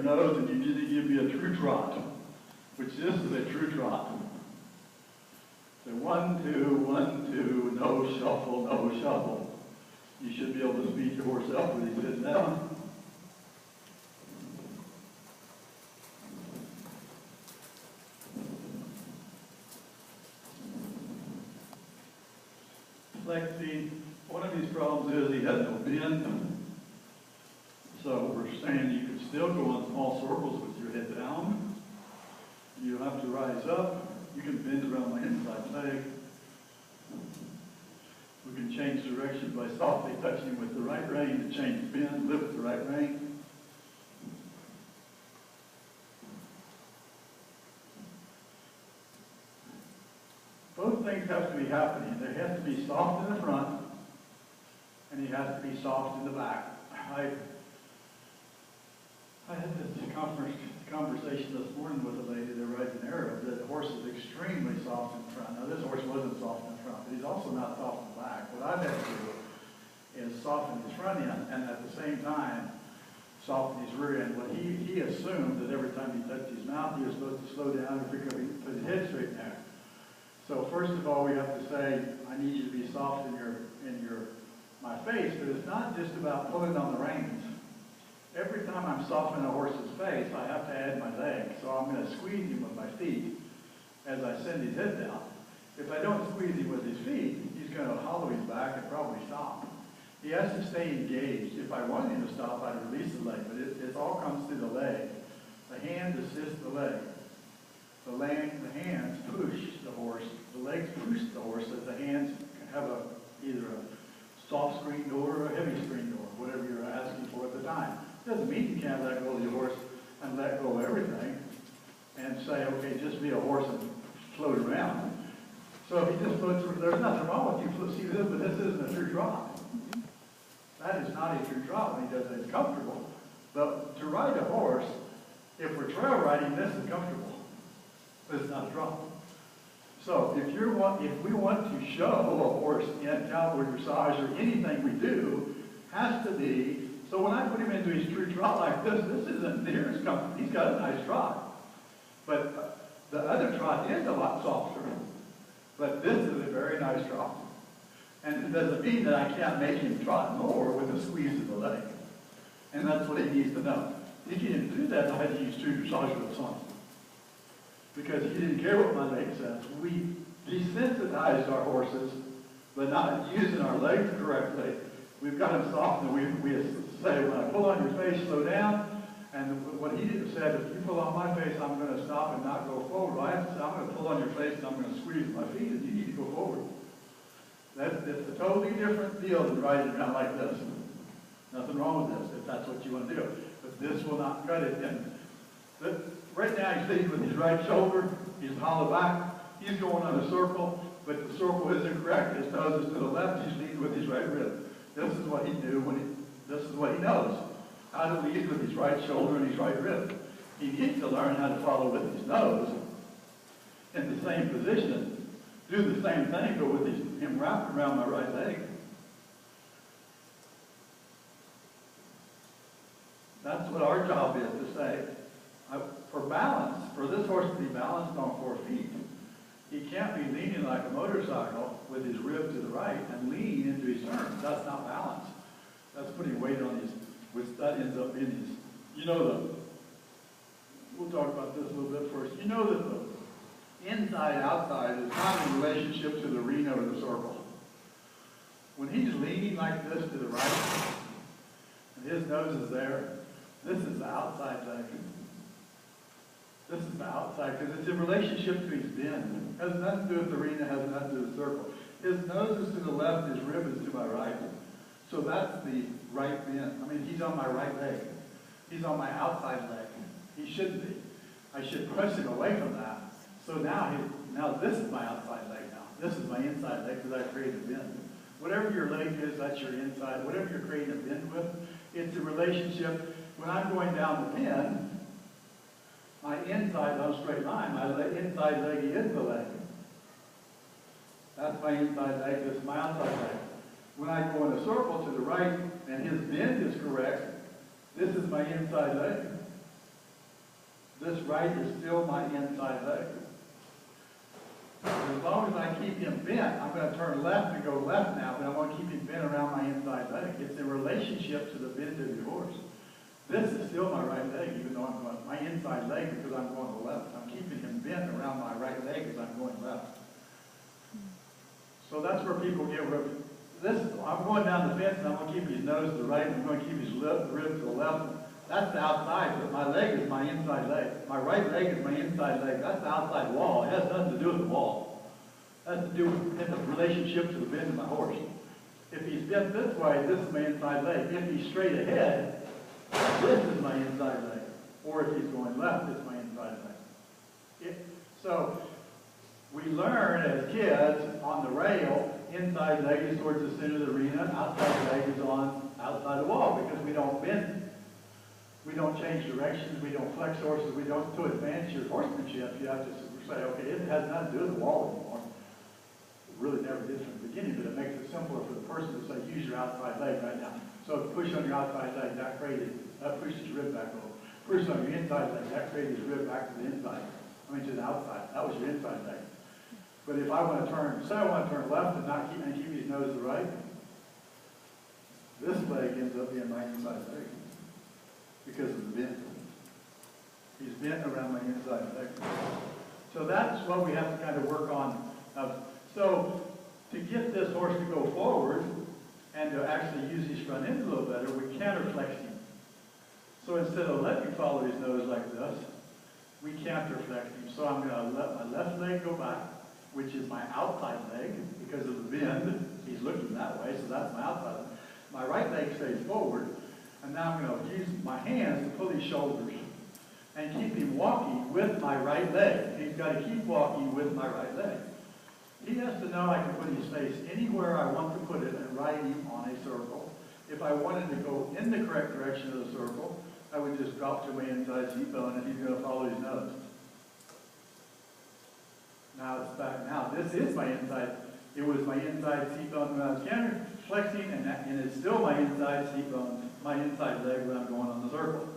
your nose and you need to give me a true trot, which this is a true trot. So 1, 2, no shuffle, no shuffle. You should be able to speed your horse up when he's sitting down. Lexi, one of these problems is he has no bend. So we're saying you can still go on small circles with your head down. You have to rise up. You can bend around my inside leg. We can change direction by softly touching with the right rein to change bend, lift the right rein. Both things have to be happening. There has to be soft in the front, and he has to be soft in the back. I had this conversation this morning with a lady that rides an Arab that the horse is extremely soft in front. Now this horse wasn't soft in front, but he's also not soft in the back. What I've had to do is soften his front end and at the same time soften his rear end. What he assumed that every time he touched his mouth he was supposed to slow down and put his head straight there. So first of all we have to say, I need you to be soft in my face, but it's not just about pulling on the reins. Every time I'm softening a horse's face, I have to add my leg. So I'm going to squeeze him with my feet as I send his head down. If I don't squeeze him with his feet, he's going to hollow his back and probably stop. He has to stay engaged. If I want him to stop, I'd release the leg, but it all comes through the leg. The hand assists the leg. The hands push the horse. The legs push the horse as the hands have either a soft screen door or a heavy screen door, whatever you're asking for at the time. Doesn't mean you can't let go of your horse and let go of everything and say, okay, just be a horse and float around. So if he just floats, there's nothing wrong with you. See this, but this isn't a true trot. That is not a true trot when he does it. It's comfortable. But to ride a horse, if we're trail riding, this is comfortable. But it's not a trot. So if we want to show a horse in cowboy dressage or anything we do, has to be. So when I put him into his true trot like this isn't near as comfortable. He's got a nice trot. But the other trot is a lot softer. But this is a very nice trot. And it doesn't mean that I can't make him trot more with a squeeze of the leg. And that's what he needs to know. He can't do that, I had to use true dressage with son. Because he didn't care what my leg says. We desensitized our horses, but not using our legs correctly. We've got them soft, and we say, when I pull on your face, slow down. And what he said, if you pull on my face, I'm going to stop and not go forward. Well, I have to say, I'm going to pull on your face, and I'm going to squeeze my feet, and you need to go forward. It's a totally different deal than riding around like this. Nothing wrong with this, if that's what you want to do. But this will not cut it. And right now, he's leading with his right shoulder. He's hollow back. He's going on a circle, but the circle isn't correct. His nose is to the left. He's leading with his right rib. This is what he knew this is what he knows. How to lead with his right shoulder and his right rib. He needs to learn how to follow with his nose in the same position. Do the same thing, but with him wrapped around my right leg. That's what our job is, to say, for balance, for this horse to be balanced on 4 feet, he can't be leaning like a motorcycle with his rib to the right and lean into his turn. That's not balance. That's putting weight on his, which that ends up in his, we'll talk about this a little bit first. You know that the inside-outside is not in relationship to the arena or the circle. When he's leaning like this to the right, and his nose is there, this is the outside leg. This is the outside, because it's in relationship to his bend. It has nothing to do with the arena, has nothing to do with the circle. His nose is to the left, his rib is to my right. So that's the right bend. I mean, he's on my right leg. He's on my outside leg. He shouldn't be. I should push him away from that. So now this is my outside leg now. This is my inside leg because I created a bend. Whatever your leg is, that's your inside. Whatever you're creating a bend with, it's a relationship. When I'm going down the pin, my inside on a straight line, my inside leg is the leg. That's my inside leg, this is my outside leg. When I go in a circle to the right and his bend is correct, this is my inside leg. this right is still my inside leg. As long as I keep him bent, I'm going to turn left and go left now, but I'm going to keep him bent around my inside leg. It's in relationship to the bend of your horse. This is still my right leg, even though I'm going my inside leg because I'm going to the left. I'm keeping him bent around my right leg as I'm going left. So that's where people get I'm going down the fence and I'm going to keep his nose to the right and I'm going to keep his rib to the left. That's the outside, but my leg is my inside leg. My right leg is my inside leg. That's the outside wall. It has nothing to do with the wall. It has to do with the relationship to the bend of my horse. If he's bent this way, this is my inside leg. If he's straight ahead, this is my inside leg. Or if he's going left, it's my inside leg. So we learn as kids on the rail, inside leg is towards the center of the arena, outside leg is on outside the wall because we don't bend. We don't change directions, we don't flex horses, we don't, to advance your horsemanship, you have to say, okay, it has nothing to do with the wall anymore. It really never did from the beginning, but it makes it simpler for the person to say, use your outside leg right now. So push on your outside leg, that pushes your rib back over. Push on your inside leg, that created his rib back to the inside. To the outside. That was your inside leg. But if I want to turn, say I want to turn left and keep his nose to the right, this leg ends up being my inside leg because of the bend. He's bent around my inside leg. So that's what we have to kind of work on. So to get this horse to go forward and to actually use his front end a little better, we counterflex him. So instead of letting him follow his nose like this, we counterflex him. So I'm going to let my left leg go back, which is my outside leg because of the bend. He's looking that way, so that's my outside leg. My right leg stays forward, and now I'm going to use my hands to pull his shoulders and keep him walking with my right leg. He's got to keep walking with my right leg. He has to know I can put his face anywhere I want to put it and ride him on a circle. If I wanted to go in the correct direction of the circle, I would just drop to my inside seat bone and he's going to follow his nose. Now it's back. Now this is my inside. It was my inside seat bone when I was counter flexing, and it's still my inside seat bone, my inside leg when I'm going on the circle.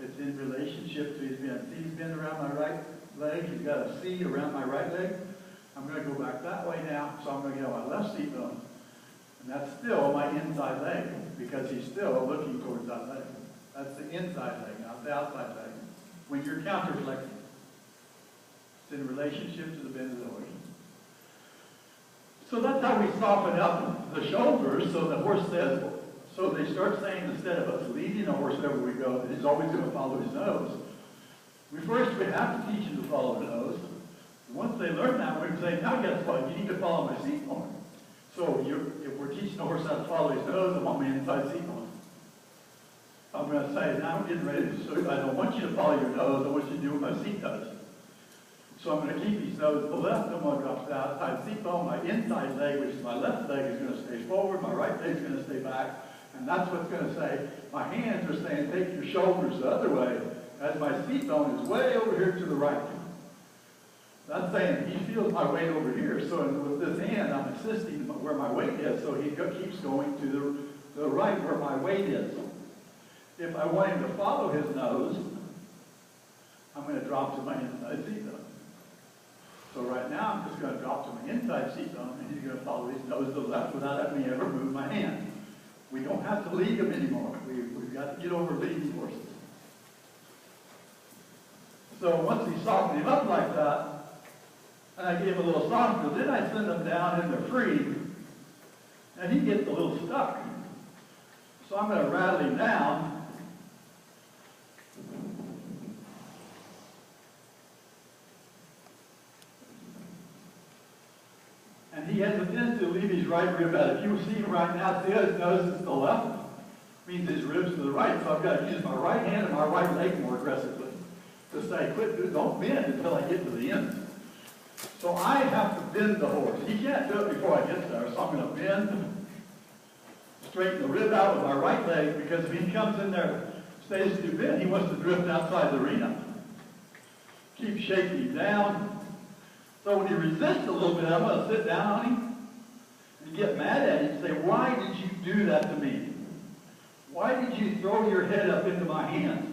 It's in relationship to his bend. See his bend around my right leg? He's got a C around my right leg. I'm going to go back that way now, so I'm going to get on my left seat bone. And that's still my inside leg because he's still looking towards that leg. That's the inside leg, not the outside leg. When you're counterflexing, it's in relationship to the bend of the horse. So that's how we soften up the shoulders so the horse says, so they start saying instead of us leading a horse wherever we go, that he's always going to follow his nose. We have to teach him to follow the nose. Once they learn that, we can say, now guess what? You need to follow my seat bone. So if we're teaching the horse how to follow his nose, I want my inside seat bone. I'm going to say, now I'm getting ready to show you, I don't want you to follow your nose, I want you to do what my seat does. So I'm going to keep his nose to the left, I'm going to drop the outside seat bone, my inside leg, which is my left leg, is going to stay forward, my right leg is going to stay back, and that's what's going to say, my hands are saying, take your shoulders the other way, as my seat bone is way over here to the right. That's saying he feels my weight over here, so with this hand I'm assisting where my weight is, so he keeps going to the right where my weight is. If I want him to follow his nose, I'm going to drop to my inside seat bone. So right now I'm just going to drop to my inside seat bone, and he's going to follow his nose to the left without having me ever move my hand. We don't have to lead him anymore. We've got to get over leading horses. So once we soften him up like that, and I gave him a little softer, then I send him down in the free, and he gets a little stuck. So I'm going to rattle him down. And he has a tendency to leave his right rib out. If you see him right now, see how his nose is to the left? Means his ribs to the right. So I've got to use my right hand and my right leg more aggressively to say, don't bend until I get to the end. So I have to bend the horse. He can't do it before I get there. So I'm going to bend, straighten the rib out with my right leg, because if he comes in there, stays too bent, he wants to drift outside the arena. Keep shaking him down. So when he resists a little bit, I'm going to sit down on him and get mad at him and say, why did you do that to me? Why did you throw your head up into my hands?